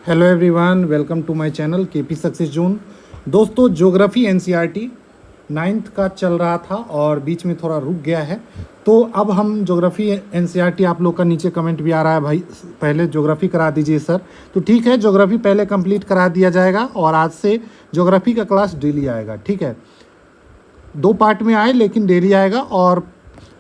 Hello everyone, welcome to my channel KP success zone. दोस्तों, geography NCERT ninth का चल रहा था और बीच में थोड़ा रुक गया है। तो अब हम ज्योग्राफी एनसीईआरटी, आप लोग का नीचे कमेंट भी आ रहा है भाई पहले ज्योग्राफी करा दीजिए सर। तो ठीक है, ज्योग्राफी पहले कंप्लीट करा दिया जाएगा और आज से ज्योग्राफी का क्लास डेली आएगा। ठीक है, 2 पार्ट में आए लेकिन डेली आएगा। और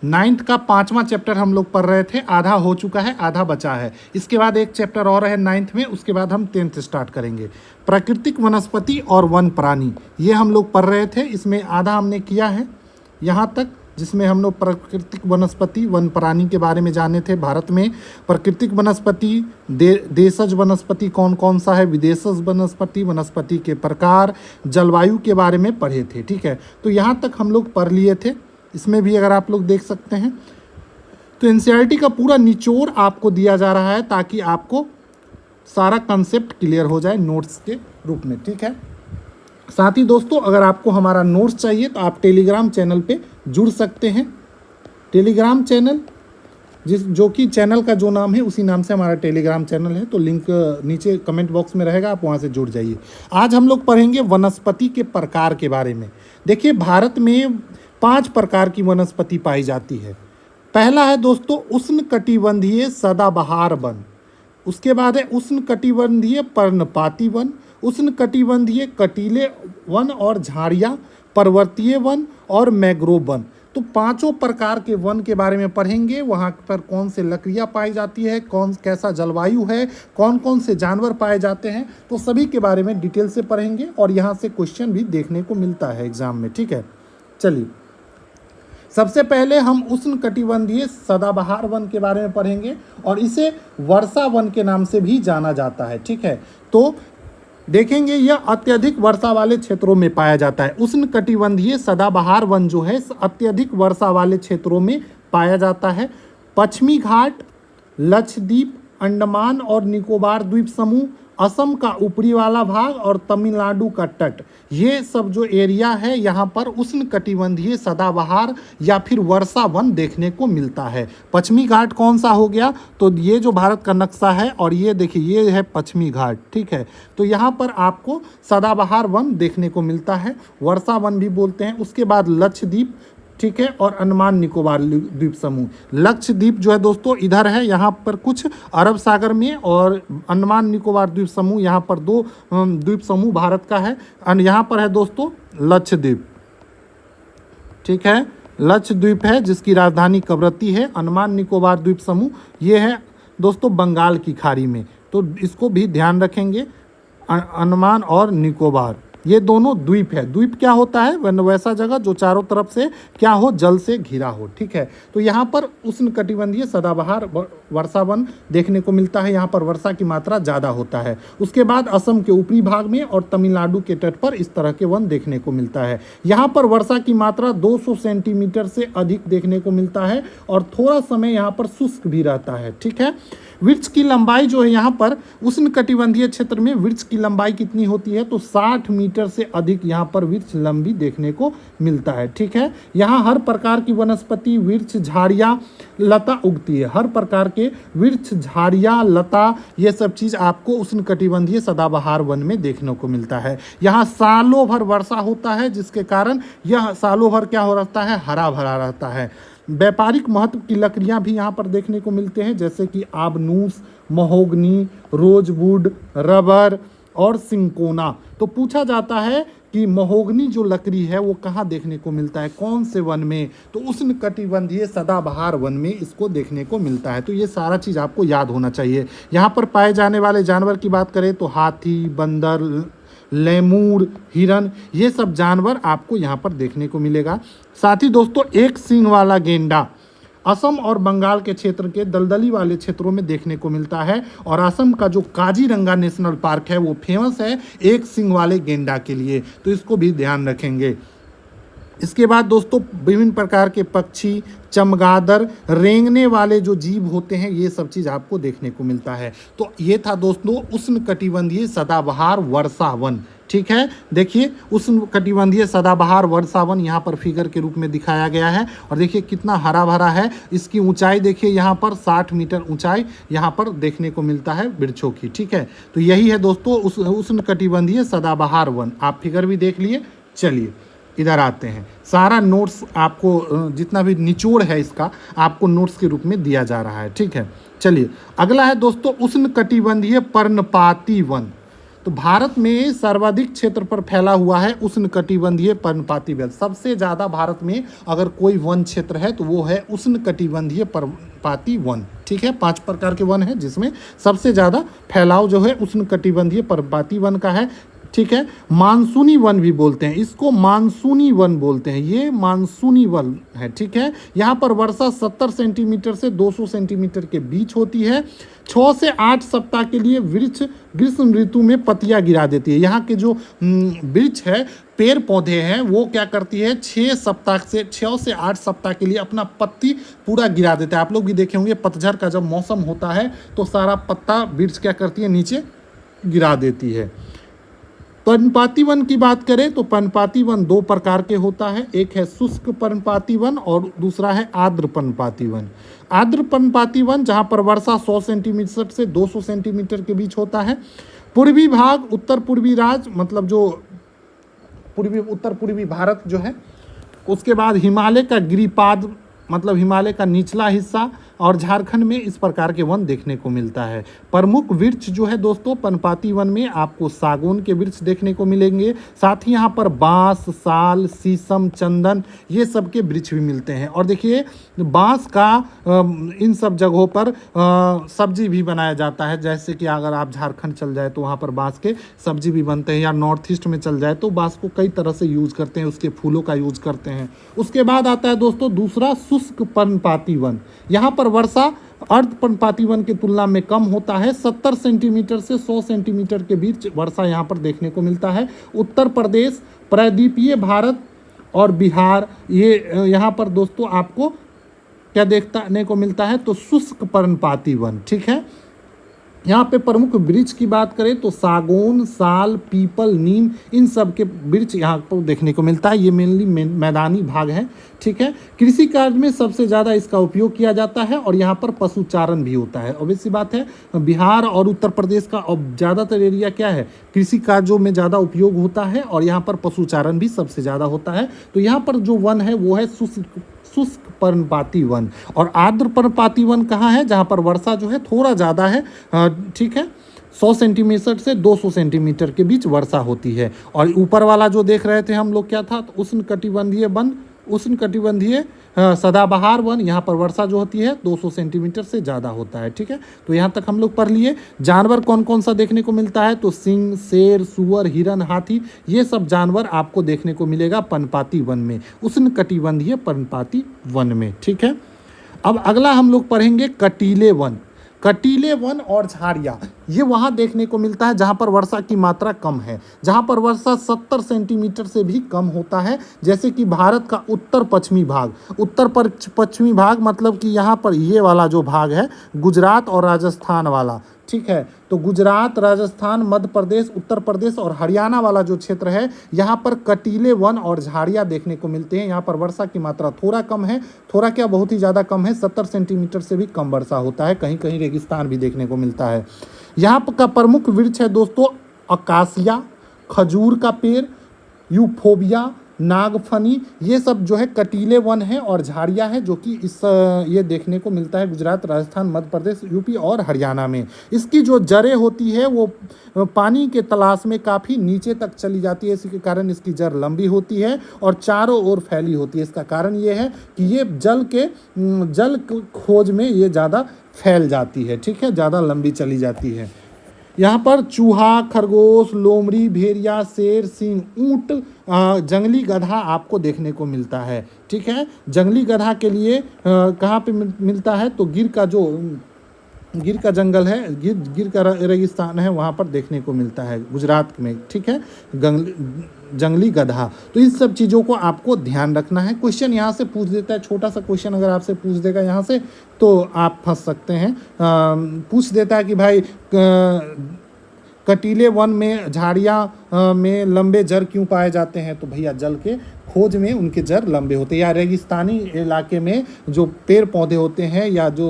नाइन्थ का 5वां चैप्टर हम लोग पढ़ रहे थे, आधा हो चुका है, आधा बचा है। इसके बाद एक चैप्टर और है नाइन्थ में, उसके बाद हम 10th स्टार्ट करेंगे। प्राकृतिक वनस्पति और वन प्राणी, ये हम लोग पढ़ रहे थे। इसमें आधा हमने किया है यहाँ तक, जिसमें हम लोग प्राकृतिक वनस्पति वन प्राणी के बारे में जाने थे। भारत में प्राकृतिक वनस्पति, देशज वनस्पति कौन कौन सा है, विदेशज वनस्पति, वनस्पति के प्रकार, जलवायु के बारे में पढ़े थे। ठीक है, तो यहाँ तक हम लोग पढ़ लिए थे। इसमें भी अगर आप लोग देख सकते हैं तो एनसीईआरटी का पूरा निचोड़ आपको दिया जा रहा है ताकि आपको सारा कंसेप्ट क्लियर हो जाए नोट्स के रूप में। ठीक है, साथ ही दोस्तों, अगर आपको हमारा नोट्स चाहिए तो आप टेलीग्राम चैनल पे जुड़ सकते हैं। टेलीग्राम चैनल जो कि चैनल का जो नाम है उसी नाम से हमारा टेलीग्राम चैनल है। तो लिंक नीचे कमेंट बॉक्स में रहेगा, आप वहाँ से जुड़ जाइए। आज हम लोग पढ़ेंगे वनस्पति के प्रकार के बारे में। देखिए, भारत में 5 प्रकार की वनस्पति पाई जाती है। पहला है दोस्तों उष्णकटिबंधीय सदाबहार वन। उसके बाद है उष्णकटिबंधीय पर्णपाती वन, उष्णकटिबंधीय कटीले वन और झाड़ियाँ, पर्वतीय वन और मैंग्रोव वन। तो 5 प्रकार के वन के बारे में पढ़ेंगे। वहाँ पर कौन से लकड़ियाँ पाई जाती है, कौन कैसा जलवायु है, कौन कौन से जानवर पाए जाते हैं, तो सभी के बारे में डिटेल से पढ़ेंगे। और यहाँ से क्वेश्चन भी देखने को मिलता है एग्जाम में। ठीक है, चलिए सबसे पहले हम उष्णकटिबंधीय सदाबहार वन के बारे में पढ़ेंगे और इसे वर्षा वन के नाम से भी जाना जाता है। ठीक है, तो देखेंगे यह अत्यधिक वर्षा वाले क्षेत्रों में पाया जाता है। उष्णकटिबंधीय सदाबहार वन जो है अत्यधिक वर्षा वाले क्षेत्रों में पाया जाता है। पश्चिमी घाट, लक्षद्वीप, अंडमान और निकोबार द्वीप समूह, असम का ऊपरी वाला भाग और तमिलनाडु का तट, ये सब जो एरिया है यहाँ पर उष्णकटिबंधीय सदाबहार या फिर वर्षा वन देखने को मिलता है। पश्चिमी घाट कौन सा हो गया, तो ये जो भारत का नक्शा है और ये देखिए ये है पश्चिमी घाट। ठीक है, तो यहाँ पर आपको सदाबहार वन देखने को मिलता है, वर्षा वन भी बोलते हैं। उसके बाद लक्षद्वीप, ठीक है, और अंडमान निकोबार द्वीप समूह। लक्षद्वीप जो है दोस्तों इधर है, यहाँ पर कुछ अरब सागर में, और अंडमान निकोबार द्वीप समूह यहाँ पर 2 द्वीप समूह भारत का है। यहाँ पर है दोस्तों लक्षद्वीप। ठीक है, लक्षद्वीप है जिसकी राजधानी कवरत्ती है। अंडमान निकोबार द्वीप समूह ये है दोस्तों बंगाल की खाड़ी में, तो इसको भी ध्यान रखेंगे। अंडमान और निकोबार ये दोनों द्वीप है। द्वीप क्या होता है, वैसा जगह जो चारों तरफ से क्या हो, जल से घिरा हो। ठीक है, तो यहाँ पर उष्णकटिबंधीय सदाबहार वर्षा वन देखने को मिलता है। यहाँ पर वर्षा की मात्रा ज़्यादा होता है। उसके बाद असम के ऊपरी भाग में और तमिलनाडु के तट पर इस तरह के वन देखने को मिलता है। यहाँ पर वर्षा की मात्रा 200 सेंटीमीटर से अधिक देखने को मिलता है और थोड़ा समय यहाँ पर शुष्क भी रहता है। ठीक है, वृक्ष की लंबाई जो है यहाँ पर उष्णकटिबंधीय क्षेत्र में वृक्ष की लंबाई कितनी होती है, तो 60 मीटर से अधिक यहाँ पर वृक्ष लंबी देखने को मिलता है। ठीक है, यहाँ हर प्रकार की वनस्पति, वृक्ष, झाड़ियाँ, लता उगती है। हर प्रकार के वृक्ष, झाड़ियाँ, लता, ये सब चीज़ आपको उष्णकटिबंधीय सदाबहार वन में देखने को मिलता है। यहाँ सालों भर वर्षा होता है, जिसके कारण यह सालों भर क्या हो रहता है, हरा भरा रहता है। व्यापारिक महत्व की लकड़ियां भी यहाँ पर देखने को मिलते हैं, जैसे कि आबनूस, महोगनी, रोजवुड, रबर और सिंकोना। तो पूछा जाता है कि महोगनी जो लकड़ी है वो कहाँ देखने को मिलता है, कौन से वन में, तो उष्णकटिबंधीय सदाबहार वन में इसको देखने को मिलता है। तो ये सारा चीज़ आपको याद होना चाहिए। यहाँ पर पाए जाने वाले जानवर की बात करें तो हाथी, बंदर, लेमूर, हिरन, ये सब जानवर आपको यहाँ पर देखने को मिलेगा। साथ ही दोस्तों एक सींग वाला गेंडा असम और बंगाल के क्षेत्र के दलदली वाले क्षेत्रों में देखने को मिलता है। और असम का जो काजीरंगा नेशनल पार्क है वो फेमस है एक सींग वाले गेंडा के लिए, तो इसको भी ध्यान रखेंगे। इसके बाद दोस्तों विभिन्न प्रकार के पक्षी, चमगादड़, रेंगने वाले जो जीव होते हैं, ये सब चीज़ आपको देखने को मिलता है। तो ये था दोस्तों उष्णकटिबंधीय सदाबहार वर्षा वन। ठीक है। देखिए उष्णकटिबंधीय सदाबहार वर्षावन यहाँ पर फिगर के रूप में दिखाया गया है और देखिए कितना हरा भरा है। इसकी ऊंचाई देखिए यहाँ पर 60 मीटर ऊंचाई यहाँ पर देखने को मिलता है वृक्षों की, ठीक है। तो यही है दोस्तों उष्णकटिबंधीय सदाबहार वन। आप फिगर भी देख लिए। चलिए इधर आते हैं। सारा नोट्स आपको जितना भी निचोड़ है इसका आपको नोट्स के रूप में दिया जा रहा है, ठीक है। चलिए अगला है दोस्तों उष्णकटिबंधीय पर्णपाती वन। तो भारत में सर्वाधिक क्षेत्र पर फैला हुआ है उष्णकटिबंधीय पर्णपाती वन। सबसे ज़्यादा भारत में अगर कोई वन क्षेत्र है तो वो है उष्णकटिबंधीय पर्णपाती वन, ठीक है। 5 प्रकार के वन है जिसमें सबसे ज़्यादा फैलाव जो है उष्णकटिबंधीय पर्णपाती वन का है, ठीक है। मानसूनी वन भी बोलते हैं इसको, मानसूनी वन बोलते हैं, ये मानसूनी वन है, ठीक है। यहाँ पर वर्षा 70 सेंटीमीटर से 200 सेंटीमीटर के बीच होती है। 6 से 8 सप्ताह के लिए वृक्ष ग्रीष्म ऋतु में पत्तियां गिरा देती है। यहाँ के जो वृक्ष है, पेड़ पौधे हैं, वो क्या करती है 6 से 8 सप्ताह के लिए अपना पत्ती पूरा गिरा देता है। आप लोग भी देखे होंगे पतझड़ का जब मौसम होता है तो सारा पत्ता वृक्ष क्या करती है नीचे गिरा देती है। पर्णपाती वन की बात करें तो पर्णपाती वन 2 प्रकार के होता है, एक है शुष्क पर्णपाती वन और दूसरा है आर्द्र पर्णपाती वन। आर्द्र पर्णपाती वन जहां पर वर्षा 100 सेंटीमीटर से 200 सेंटीमीटर के बीच होता है। पूर्वी भाग उत्तर पूर्वी राज्य मतलब जो उत्तर पूर्वी भारत जो है, उसके बाद हिमालय का गिरिपाद मतलब हिमालय का निचला हिस्सा और झारखंड में इस प्रकार के वन देखने को मिलता है। प्रमुख वृक्ष जो है दोस्तों पर्णपाती वन में आपको सागौन के वृक्ष देखने को मिलेंगे, साथ ही यहाँ पर बांस, साल, शीशम, चंदन ये सब के वृक्ष भी मिलते हैं। और देखिए बांस का इन सब जगहों पर सब्जी भी बनाया जाता है, जैसे कि अगर आप झारखंड चल जाए तो वहाँ पर बांस के सब्जी भी बनते हैं, या नॉर्थ ईस्ट में चल जाए तो बांस को कई तरह से यूज करते हैं, उसके फूलों का यूज करते हैं। उसके बाद आता है दोस्तों दूसरा शुष्क पर्णपाती वन। यहाँ पर वर्षा अर्ध पर्णपाती वन की तुलना में कम होता है। 70 सेंटीमीटर से 100 सेंटीमीटर के बीच वर्षा यहाँ पर देखने को मिलता है। उत्तर प्रदेश, प्रायद्वीपीय भारत और बिहार ये यहाँ पर दोस्तों आपको क्या देखने को मिलता है तो शुष्क पर्णपाती वन, ठीक है। यहाँ पे प्रमुख वृक्ष की बात करें तो सागौन, साल, पीपल, नीम इन सब के वृक्ष यहाँ पर देखने को मिलता है। ये मेनली मैदानी भाग है, ठीक है। कृषि कार्य में सबसे ज़्यादा इसका उपयोग किया जाता है और यहाँ पर पशुचारण भी होता है। ऑब्वियस सी बात है बिहार और उत्तर प्रदेश का ज़्यादातर एरिया क्या है कृषि कार्यों में ज़्यादा उपयोग होता है और यहाँ पर पशुचारण भी सबसे ज़्यादा होता है। तो यहाँ पर जो वन है वो है शुष्क पर्णपाती वन। और आर्द्र पर्णपाती वन कहाँ है जहाँ पर वर्षा जो है थोड़ा ज़्यादा है, ठीक है। 100 सेंटीमीटर से 200 सेंटीमीटर के बीच वर्षा होती है। और ऊपर वाला जो देख रहे थे हम लोग क्या था तो उष्णकटिबंधीय वन, उष्णकटिबंधीय सदाबहार वन, यहाँ पर वर्षा जो होती है 200 सेंटीमीटर से ज़्यादा होता है, ठीक है। तो यहाँ तक हम लोग पढ़ लिए। जानवर कौन कौन सा देखने को मिलता है तो सिंह, शेर, सुअर, हिरन, हाथी ये सब जानवर आपको देखने को मिलेगा पर्णपाती वन में, उष्णकटिबंधीय पर्णपाती वन में, ठीक है। अब अगला हम लोग पढ़ेंगे कटीले वन। कटीले वन और झाड़ियाँ ये वहाँ देखने को मिलता है जहाँ पर वर्षा की मात्रा कम है, जहाँ पर वर्षा 70 सेंटीमीटर से भी कम होता है। जैसे कि भारत का उत्तर पश्चिमी भाग, उत्तर पश्चिमी भाग मतलब कि यहाँ पर ये वाला जो भाग है गुजरात और राजस्थान वाला, ठीक है। तो गुजरात, राजस्थान, मध्य प्रदेश, उत्तर प्रदेश और हरियाणा वाला जो क्षेत्र है यहाँ पर कटीले वन और झाड़ियाँ देखने को मिलते हैं। यहाँ पर वर्षा की मात्रा थोड़ा कम है, थोड़ा क्या बहुत ही ज़्यादा कम है, 70 सेंटीमीटर से भी कम वर्षा होता है। कहीं कहीं रेगिस्तान भी देखने को मिलता है। यहाँ का प्रमुख वृक्ष है दोस्तों अकासिया, खजूर का पेड़, यूफोबिया, नागफनी ये सब जो है कटीले वन है और झाड़ियाँ है जो कि ये देखने को मिलता है गुजरात, राजस्थान, मध्य प्रदेश, यूपी और हरियाणा में। इसकी जो जड़ें होती है वो पानी के तलाश में काफ़ी नीचे तक चली जाती है, इसी के कारण इसकी जड़ लंबी होती है और चारों ओर फैली होती है। इसका कारण ये है कि ये जल खोज में ये ज़्यादा फैल जाती है, ठीक है, ज़्यादा लंबी चली जाती है। यहाँ पर चूहा, खरगोश, लोमड़ी, भेड़िया, शेर, सिंह, ऊंट, जंगली गधा आपको देखने को मिलता है, ठीक है। जंगली गधा के लिए कहाँ पे मिलता है तो गिर का जंगल है, गिर का रेगिस्तान है, वहाँ पर देखने को मिलता है गुजरात में, ठीक है, जंगली गधा। तो इन सब चीज़ों को आपको ध्यान रखना है। क्वेश्चन यहाँ से पूछ देता है, छोटा सा क्वेश्चन अगर आपसे पूछ देगा यहाँ से तो आप फंस सकते हैं। पूछ देता है कि भाई कटीले वन में झाड़ियाँ में लंबे जड़ क्यों पाए जाते हैं? तो भैया जल के खोज में उनके जड़ लंबे होते हैं, या रेगिस्तानी इलाके में जो पेड़ पौधे होते हैं या जो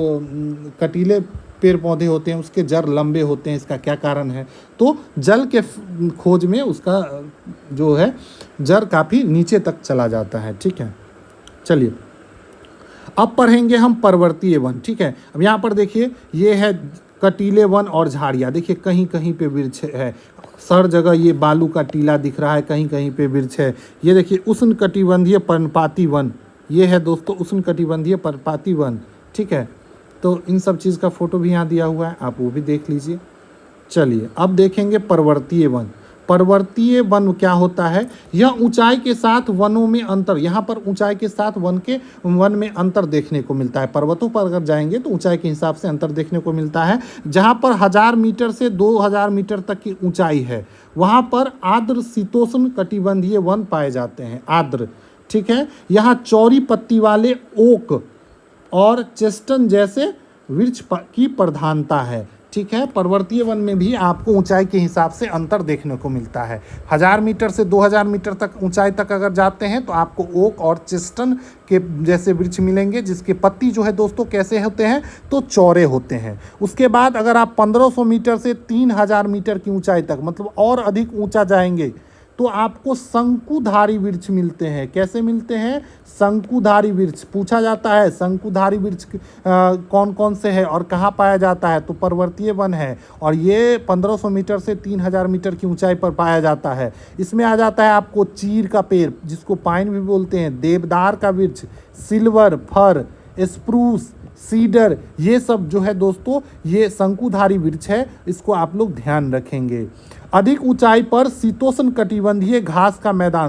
कटीले पेड़ पौधे होते हैं उसके जड़ लंबे होते हैं। इसका क्या कारण है? तो जल के खोज में उसका जो है जड़ काफ़ी नीचे तक चला जाता है। ठीक है, चलिए अब पढ़ेंगे हम पर्वतीय वन। ठीक है, अब यहाँ पर देखिए ये है कटीले वन और झाड़ियाँ। देखिए कहीं कहीं पे वृक्ष है, हर जगह ये बालू का टीला दिख रहा है, कहीं कहीं पे वृक्ष है। ये देखिए उष्णकटिबंधीय पर्णपाती वन, ये है दोस्तों उष्णकटिबंधीय पर्णपाती वन। ठीक है, तो इन सब चीज़ का फोटो भी यहाँ दिया हुआ है, आप वो भी देख लीजिए। चलिए अब देखेंगे पर्वतीय वन। पर्वतीय वन क्या होता है? यह ऊंचाई के साथ वनों में अंतर, यहाँ पर ऊंचाई के साथ वन में अंतर देखने को मिलता है। पर्वतों पर अगर जाएंगे तो ऊंचाई के हिसाब से अंतर देखने को मिलता है। जहाँ पर 1000 मीटर से 2000 मीटर तक की ऊंचाई है वहाँ पर आर्द्र शीतोष्ण कटिबंधीय वन पाए जाते हैं, आर्द्र। ठीक है, यहाँ चौड़ी पत्ती वाले ओक और चेस्टन जैसे वृक्ष की प्रधानता है। ठीक है, पर्वतीय वन में भी आपको ऊंचाई के हिसाब से अंतर देखने को मिलता है। 1000 मीटर से 2000 मीटर तक ऊंचाई तक अगर जाते हैं तो आपको ओक और चेस्टन के जैसे वृक्ष मिलेंगे, जिसके पत्ती जो है दोस्तों कैसे होते हैं? तो चौड़े होते हैं। उसके बाद अगर आप 1500 मीटर से 3000 मीटर की ऊंचाई तक, मतलब और अधिक ऊंचा जाएंगे, तो आपको शंकुधारी वृक्ष मिलते हैं। कैसे मिलते हैं? शंकुधारी वृक्ष। पूछा जाता है शंकुधारी वृक्ष कौन कौन से है और कहाँ पाया जाता है? तो पर्वतीय वन है, और ये 1500 मीटर से 3000 मीटर की ऊंचाई पर पाया जाता है। इसमें आ जाता है आपको चीर का पेड़, जिसको पाइन भी बोलते हैं, देवदार का वृक्ष, सिल्वर, फर, स्प्रूस, सीडर, ये सब जो है दोस्तों ये शंकुधारी वृक्ष है। इसको आप लोग ध्यान रखेंगे। अधिक ऊंचाई पर शीतोष्ण कटिबंधीय घास का मैदान,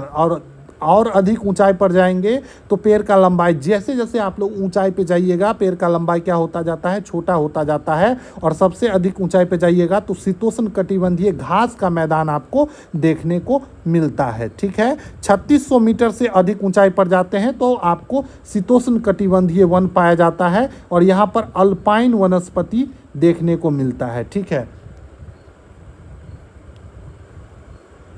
और अधिक ऊंचाई पर जाएंगे तो पेड़ का लंबाई, जैसे जैसे आप लोग ऊंचाई पे जाइएगा पेड़ का लंबाई क्या होता जाता है? छोटा होता जाता है। और सबसे अधिक ऊंचाई पे जाइएगा तो शीतोष्ण कटिबंधीय घास का मैदान आपको देखने को मिलता है। ठीक है, 3600 मीटर से अधिक ऊंचाई पर जाते हैं तो आपको शीतोष्ण कटिबंधीय वन पाया जाता है, और यहाँ पर अल्पाइन वनस्पति देखने को मिलता है। ठीक है,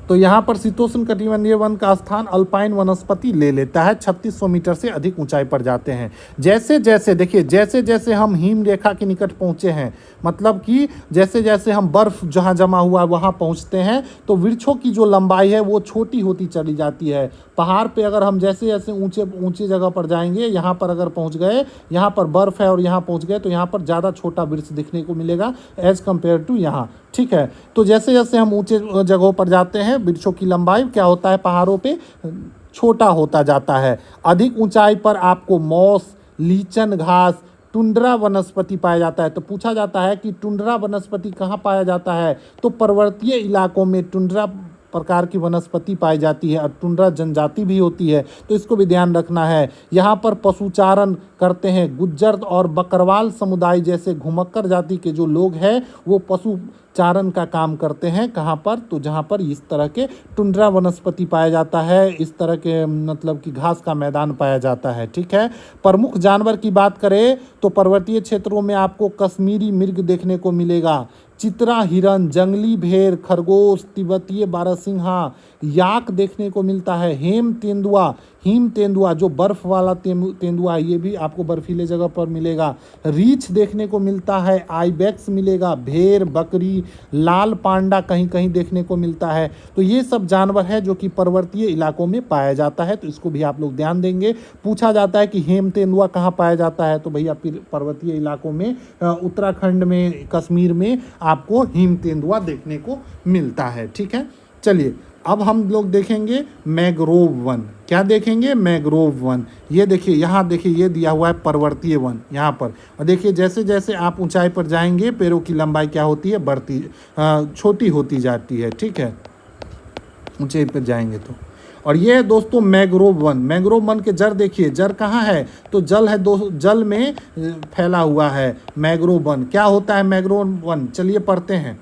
तो यहाँ पर शीतोष्ण कटिबंधीय वन का स्थान अल्पाइन वनस्पति ले लेता है। 3600 मीटर से अधिक ऊंचाई पर जाते हैं। जैसे जैसे देखिए, जैसे जैसे हम हिम रेखा के निकट पहुँचे हैं, मतलब कि जैसे जैसे हम बर्फ जहाँ जमा हुआ है वहाँ पहुँचते हैं, तो वृक्षों की जो लंबाई है वो छोटी होती चली जाती है। पहाड़ पे अगर हम जैसे जैसे ऊंचे जगह पर जाएंगे, यहाँ पर अगर पहुँच गए, यहाँ पर बर्फ़ है और यहाँ पहुँच गए, तो यहाँ पर ज़्यादा छोटा वृक्ष दिखने को मिलेगा एज़ कम्पेयर टू यहाँ। ठीक है, तो जैसे जैसे हम ऊंचे जगहों पर जाते हैं वृक्षों की लंबाई क्या होता है? पहाड़ों पे छोटा होता जाता है। अधिक ऊंचाई पर आपको मॉस, लीचन घास, टुंड्रा वनस्पति पाया जाता है। तो पूछा जाता है कि टुंड्रा वनस्पति कहाँ पाया जाता है? तो पर्वतीय इलाकों में टुंड्रा प्रकार की वनस्पति पाई जाती है, और टुंड्रा जनजाति भी होती है, तो इसको भी ध्यान रखना है। यहाँ पर पशुचारण करते हैं गुज्जर और बकरवाल समुदाय जैसे घुमक्कर जाति के जो लोग हैं वो पशु चारण का काम करते हैं। कहाँ पर? तो जहाँ पर इस तरह के टुंड्रा वनस्पति पाया जाता है, इस तरह के मतलब कि घास का मैदान पाया जाता है। ठीक है, प्रमुख जानवर की बात करें तो पर्वतीय क्षेत्रों में आपको कश्मीरी मृग देखने को मिलेगा, चित्रा हिरन, जंगली भेड़, खरगोश, तिब्बतीय बारहसिंहा, याक देखने को मिलता है। हिम तेंदुआ जो बर्फ वाला तेंदुआ है, ये भी आपको बर्फीले जगह पर मिलेगा। रीछ देखने को मिलता है, आइबेक्स मिलेगा, भेड़, बकरी, लाल पांडा कहीं कहीं देखने को मिलता है। तो ये सब जानवर है जो कि पर्वतीय इलाकों में पाया जाता है, तो इसको भी आप लोग ध्यान देंगे। पूछा जाता है कि हेम तेंदुआ कहाँ पाया जाता है? तो भैया पर्वतीय इलाकों में, उत्तराखंड में, कश्मीर में आपको हिम तेंदुआ देखने को मिलता है। ठीक है, चलिए अब हम लोग देखेंगे मैंग्रोव वन। क्या देखेंगे? Mangrove one. ये देखिए, यहाँ देखिए ये दिया हुआ है पर्वतीय वन यहाँ पर, और देखिए जैसे जैसे आप ऊंचाई पर जाएंगे पेड़ों की लंबाई क्या होती है? छोटी होती जाती है। ठीक है, ऊंचाई पर जाएंगे तो। और ये दोस्तों मैंग्रोव वन। मैंग्रोव वन के जड़ देखिए, जड़ कहाँ है? तो जल है जल में फैला हुआ है मैंग्रोव वन। क्या होता है मैंग्रोव वन? चलिए पढ़ते हैं।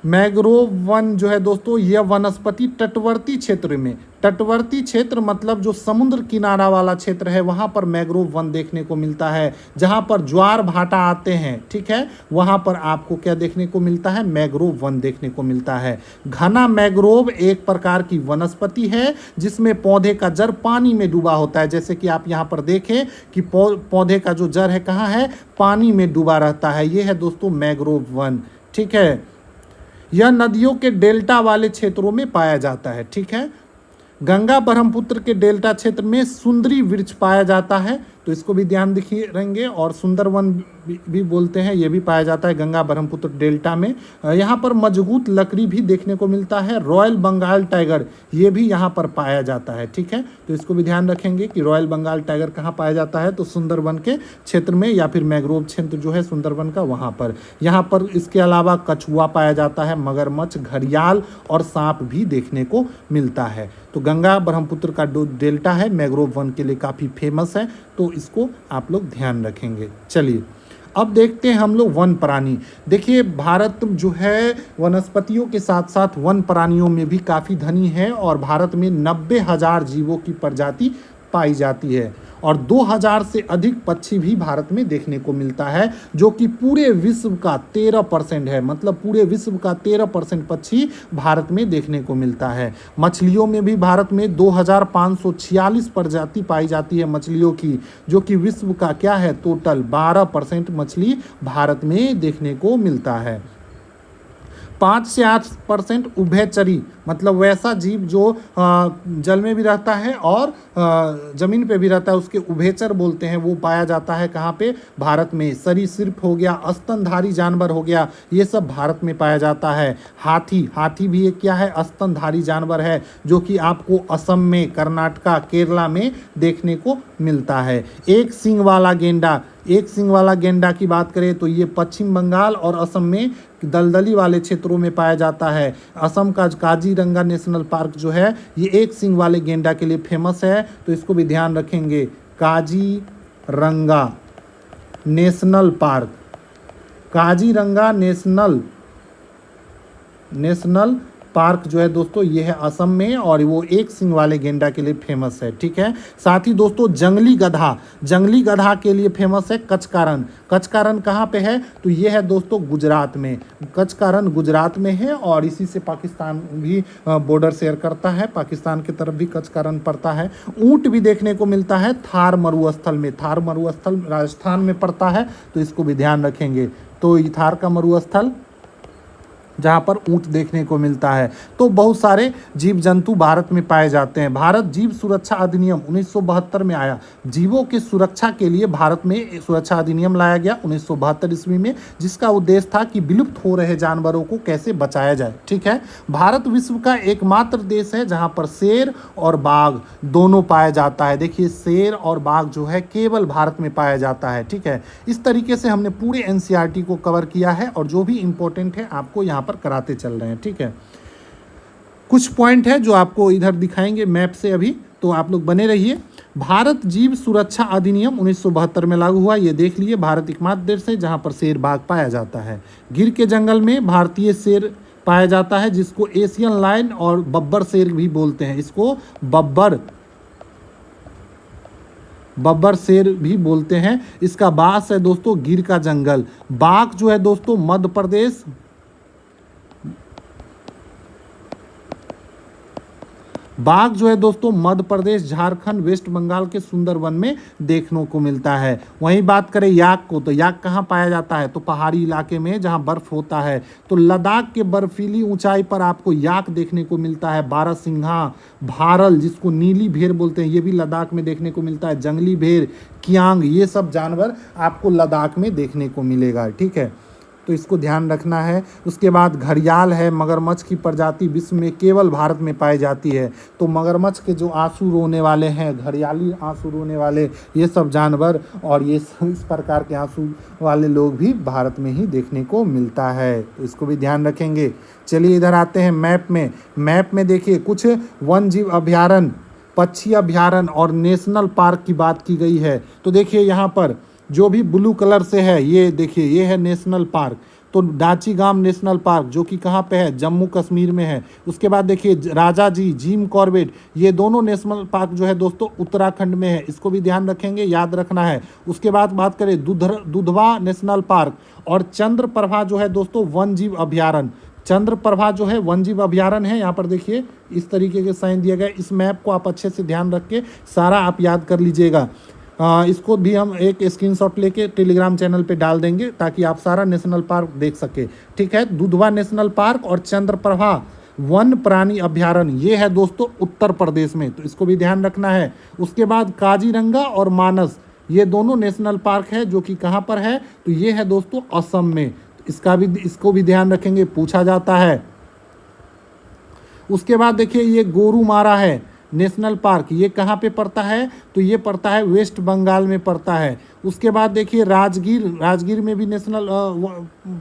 मैंग्रोव वन जो है दोस्तों, यह वनस्पति तटवर्ती क्षेत्र में, तटवर्ती क्षेत्र मतलब जो समुद्र किनारा वाला क्षेत्र है वहाँ पर मैंग्रोव वन देखने को मिलता है। जहाँ पर ज्वार भाटा आते हैं, ठीक है, वहाँ पर आपको क्या देखने को मिलता है, मैंग्रोव वन देखने को मिलता है। घना मैंग्रोव एक प्रकार की वनस्पति है जिसमें पौधे का जड़ पानी में डूबा होता है। जैसे कि आप यहाँ पर देखें कि पौधे का जो जड़ है कहाँ है, पानी में डूबा रहता है। ये है दोस्तों मैंग्रोव वन, ठीक है। यह नदियों के डेल्टा वाले क्षेत्रों में पाया जाता है, ठीक है। गंगा ब्रह्मपुत्र के डेल्टा क्षेत्र में सुंदरी वृक्ष पाया जाता है, तो इसको भी ध्यान दिखिए रहेंगे। और सुंदरवन भी बोलते हैं, ये भी पाया जाता है गंगा ब्रह्मपुत्र डेल्टा में। यहाँ पर मजबूत लकड़ी भी देखने को मिलता है। रॉयल बंगाल टाइगर ये भी यहाँ पर पाया जाता है, ठीक है। तो इसको भी ध्यान रखेंगे कि रॉयल बंगाल टाइगर कहाँ पाया जाता है, तो सुंदरवन के क्षेत्र में या फिर मैंग्रोव क्षेत्र जो है सुंदरवन का, वहाँ पर। यहाँ पर इसके अलावा कछुआ पाया जाता है, मगरमच्छ, घड़ियाल और सांप भी देखने को मिलता है। तो गंगा ब्रह्मपुत्र का डेल्टा है मैंग्रोव वन के लिए काफ़ी फेमस है, तो इसको आप लोग ध्यान रखेंगे। चलिए अब देखते हैं हम लोग वन प्राणी। देखिए भारत जो है वनस्पतियों के साथ साथ वन प्राणियों में भी काफ़ी धनी है और भारत में 90,000 जीवों की प्रजाति पाई जाती है और 2000 से अधिक पक्षी भी भारत में देखने को मिलता है, जो कि पूरे विश्व का 13% है। मतलब पूरे विश्व का 13% पक्षी भारत में देखने को मिलता है। मछलियों में भी भारत में 2546 प्रजाति पाई जाती है मछलियों की, जो कि विश्व का क्या है, टोटल 12% मछली भारत में देखने को मिलता है। 5 से 8% उभयचरी मतलब वैसा जीव जो जल में भी रहता है और ज़मीन पे भी रहता है, उसके उभयचर बोलते हैं, वो पाया जाता है कहाँ पे, भारत में। सरीसृप हो गया, स्तनधारी जानवर हो गया, ये सब भारत में पाया जाता है। हाथी भी एक क्या है, स्तनधारी जानवर है, जो कि आपको असम में, कर्नाटका, केरला में देखने को मिलता है। एक सींग वाला गेंडा की बात करें तो ये पश्चिम बंगाल और असम में दलदली वाले क्षेत्रों में पाया जाता है। असम का काजीरंगा नेशनल पार्क जो है ये एक सींग वाले गेंडा के लिए फेमस है, तो इसको भी ध्यान रखेंगे। Kaziranga national park, Kaziranga national park जो है दोस्तों ये है असम में और वो एक सींग वाले गेंडा के लिए फेमस है, ठीक है। साथ ही दोस्तों जंगली गधा के लिए फेमस है कचकारण कहाँ पे है, तो ये है दोस्तों गुजरात में। कचकारण गुजरात में है और इसी से पाकिस्तान भी बॉर्डर शेयर करता है, पाकिस्तान की तरफ भी कचकारण पड़ता है। ऊंट भी देखने को मिलता है थार मरुस्थल में, थार मरुस्थल राजस्थान में पड़ता है, तो इसको भी ध्यान रखेंगे। तो ये थार का मरुस्थल जहाँ पर ऊंट देखने को मिलता है। तो बहुत सारे जीव जंतु भारत में पाए जाते हैं। भारत जीव सुरक्षा अधिनियम 1972 में आया। जीवों के सुरक्षा के लिए भारत में सुरक्षा अधिनियम लाया गया 1972 ईस्वी में, जिसका उद्देश्य था कि विलुप्त हो रहे जानवरों को कैसे बचाया जाए, ठीक है। भारत विश्व का एकमात्र देश है जहाँ पर शेर और बाघ दोनों पाया जाता है। देखिए शेर और बाघ जो है केवल भारत में पाया जाता है, ठीक है। इस तरीके से हमने पूरे NCERT को कवर किया है और जो भी इंपॉर्टेंट है आपको यहाँ पर कराते चल रहे हैं, ठीक है। कुछ पॉइंट है जो आपको इधर दिखाएंगे मैप से अभी, तो आप लोग बने रहिए। भारत जीव सुरक्षा अधिनियम 1972 में लागू हुआ, ये देख लिए। भारत एकमात्र देश है जहां पर शेर बाघ पाया जाता है। गिर के जंगल में भारतीय शेर पाया जाता है, जिसको एशियन लायन और बब्बर शेर भी बोलते हैं। इसको बब्बर शेर भी बोलते हैं। इसका वास है दोस्तों गिर का जंगल। बाघ जो है दोस्तों मध्य प्रदेश, मध्य प्रदेश, झारखंड, वेस्ट बंगाल के सुंदरवन में देखने को मिलता है। वहीं बात करें याक को, तो याक कहाँ पाया जाता है, तो पहाड़ी इलाके में जहाँ बर्फ होता है। तो लद्दाख के बर्फीली ऊंचाई पर आपको याक देखने को मिलता है। बारहसिंघा, भारल जिसको नीली भेड़ बोलते हैं, ये भी लद्दाख में देखने को मिलता है। जंगली भेड़, कियांग, ये सब जानवर आपको लद्दाख में देखने को मिलेगा, ठीक है। तो इसको ध्यान रखना है। उसके बाद घड़ियाल है, मगरमच्छ की प्रजाति विश्व में केवल भारत में पाई जाती है। तो मगरमच्छ के जो आंसू रोने वाले हैं, घड़ियाली आंसू रोने वाले, ये सब जानवर और ये इस प्रकार के आंसू वाले लोग भी भारत में ही देखने को मिलता है, तो इसको भी ध्यान रखेंगे। चलिए इधर आते हैं मैप में देखिए कुछ वन जीव अभ्यारण्य, पक्षी अभ्यारण्य और नेशनल पार्क की बात की गई है। तो देखिए यहाँ पर जो भी ब्लू कलर से है, ये देखिए ये है नेशनल पार्क। तो डाचीगाम नेशनल पार्क जो कि कहाँ पे है, जम्मू कश्मीर में है। उसके बाद देखिए राजा जी, जिम कॉर्बेट, ये दोनों नेशनल पार्क जो है दोस्तों उत्तराखंड में है। इसको भी ध्यान रखेंगे, याद रखना है। उसके बाद बात करें दुधवा नेशनल पार्क और चंद्रप्रभा जो है दोस्तों वन जीव अभ्यारण्य। चंद्रप्रभा जो है वन जीव अभ्यारण्य है। यहाँ पर देखिए इस तरीके के साइन दिए गए। इस मैप को आप अच्छे से ध्यान रख के सारा आप याद कर लीजिएगा। इसको भी हम एक स्क्रीनशॉट लेके टेलीग्राम चैनल पे डाल देंगे ताकि आप सारा नेशनल पार्क देख सके। ठीक है, दुधवा नेशनल पार्क और चंद्रप्रभा वन प्राणी अभ्यारण्य ये है दोस्तों उत्तर प्रदेश में, तो इसको भी ध्यान रखना है। उसके बाद काजीरंगा और मानस ये दोनों नेशनल पार्क है जो कि कहाँ पर है, तो ये है दोस्तों असम में। इसको भी ध्यान रखेंगे, पूछा जाता है। उसके बाद देखिए ये गोरुमारा है नेशनल पार्क, ये कहाँ पे पड़ता है, तो ये पड़ता है वेस्ट बंगाल में पड़ता है। उसके बाद देखिए राजगीर में भी नेशनल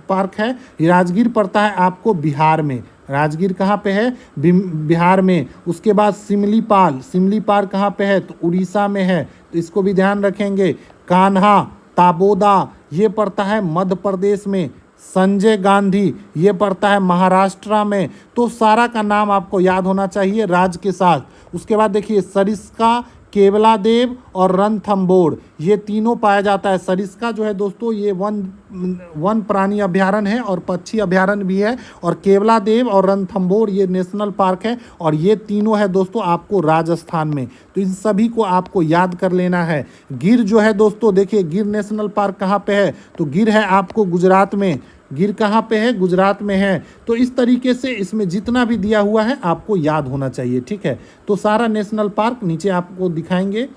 पार्क है। राजगीर पड़ता है आपको बिहार में। राजगीर कहाँ पे है, बिहार में। उसके बाद सिमलीपाल कहाँ पे है, तो उड़ीसा में है, तो इसको भी ध्यान रखेंगे। कान्हा ताबोदा ये पड़ता है मध्य प्रदेश में। संजय गांधी ये पड़ता है महाराष्ट्र में। तो सारा का नाम आपको याद होना चाहिए राज्य के साथ। उसके बाद देखिए सरिस्का, केवलादेव और रणथंबोर ये तीनों पाया जाता है। सरिस्का जो है दोस्तों ये वन प्राणी अभ्यारण्य है और पक्षी अभ्यारण्य भी है, और केवलादेव और रणथंबोर ये नेशनल पार्क है, और ये तीनों है दोस्तों आपको राजस्थान में। तो इन सभी को आपको याद कर लेना है। गिर जो है दोस्तों देखिए गिर नेशनल पार्क कहाँ पे है, तो गिर है आपको गुजरात में। गिर कहाँ पे है, गुजरात में है। तो इस तरीके से इसमें जितना भी दिया हुआ है आपको याद होना चाहिए। ठीक है, तो सारा नेशनल पार्क नीचे आपको दिखाएंगे,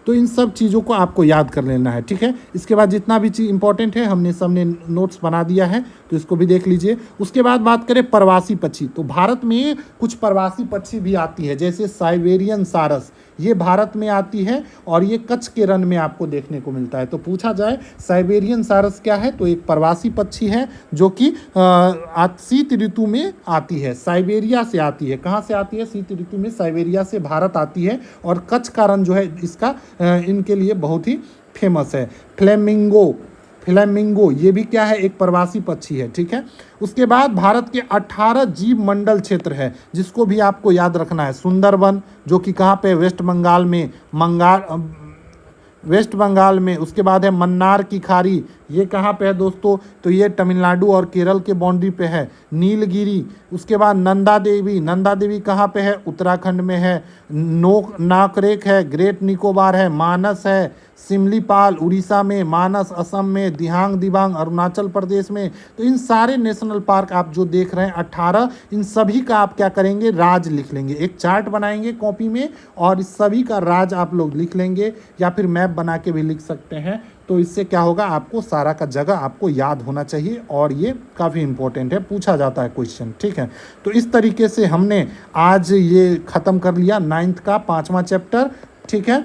तो इन सब चीज़ों को आपको याद कर लेना है। ठीक है, इसके बाद जितना भी चीज़ इंपॉर्टेंट है हमने सबने नोट्स बना दिया है, तो इसको भी देख लीजिए। उसके बाद बात करें प्रवासी पक्षी, तो भारत में कुछ प्रवासी पक्षी भी आती है, जैसे साइबेरियन सारस ये भारत में आती है और ये कच्छ के रण में आपको देखने को मिलता है। तो पूछा जाए साइबेरियन सारस क्या है, तो एक प्रवासी पक्षी है जो कि शीत ऋतु में आती है, साइबेरिया से आती है। कहाँ से आती है, शीत ऋतु में साइबेरिया से भारत आती है, और कच्छ का रण जो है इसका इनके लिए बहुत ही फेमस है। फ्लेमिंगो ये भी क्या है, एक प्रवासी पक्षी है। ठीक है, उसके बाद भारत के 18 जीव मंडल क्षेत्र है जिसको भी आपको याद रखना है। सुंदरवन जो कि कहाँ पे, वेस्ट बंगाल में। उसके बाद है मन्नार की खाड़ी, ये कहाँ पे है दोस्तों, तो ये तमिलनाडु और केरल के बाउंड्री पे है। नीलगिरी, उसके बाद नंदा देवी कहाँ पे है, उत्तराखंड में है। नाकरेक है, ग्रेट निकोबार है। मानस है सिमलीपाल उड़ीसा में, मानस असम में, दिबांग अरुणाचल प्रदेश में। तो इन सारे नेशनल पार्क आप जो देख रहे हैं 18, इन सभी का आप क्या करेंगे, राज्य लिख लेंगे। एक चार्ट बनाएंगे कॉपी में और इस सभी का राज्य आप लोग लिख लेंगे, या फिर मैप बना के भी लिख सकते हैं। तो इससे क्या होगा, आपको सारा का जगह आपको याद होना चाहिए, और ये काफ़ी इंपॉर्टेंट है, पूछा जाता है क्वेश्चन। ठीक है, तो इस तरीके से हमने आज ये ख़त्म कर लिया 9th का 5वां चैप्टर। ठीक है,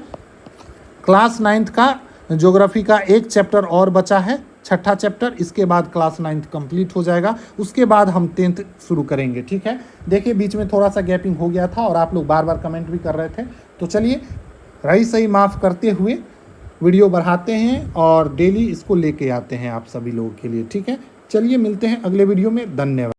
क्लास 9th का ज्योग्राफी का एक चैप्टर और बचा है, 6ठा चैप्टर। इसके बाद क्लास 9th कंप्लीट हो जाएगा, उसके बाद हम 10th शुरू करेंगे। ठीक है, देखिए बीच में थोड़ा सा गैपिंग हो गया था और आप लोग बार बार कमेंट भी कर रहे थे, तो चलिए रही सही माफ़ करते हुए वीडियो बढ़ाते हैं और डेली इसको लेके आते हैं आप सभी लोगों के लिए। ठीक है, चलिए मिलते हैं अगले वीडियो में, धन्यवाद।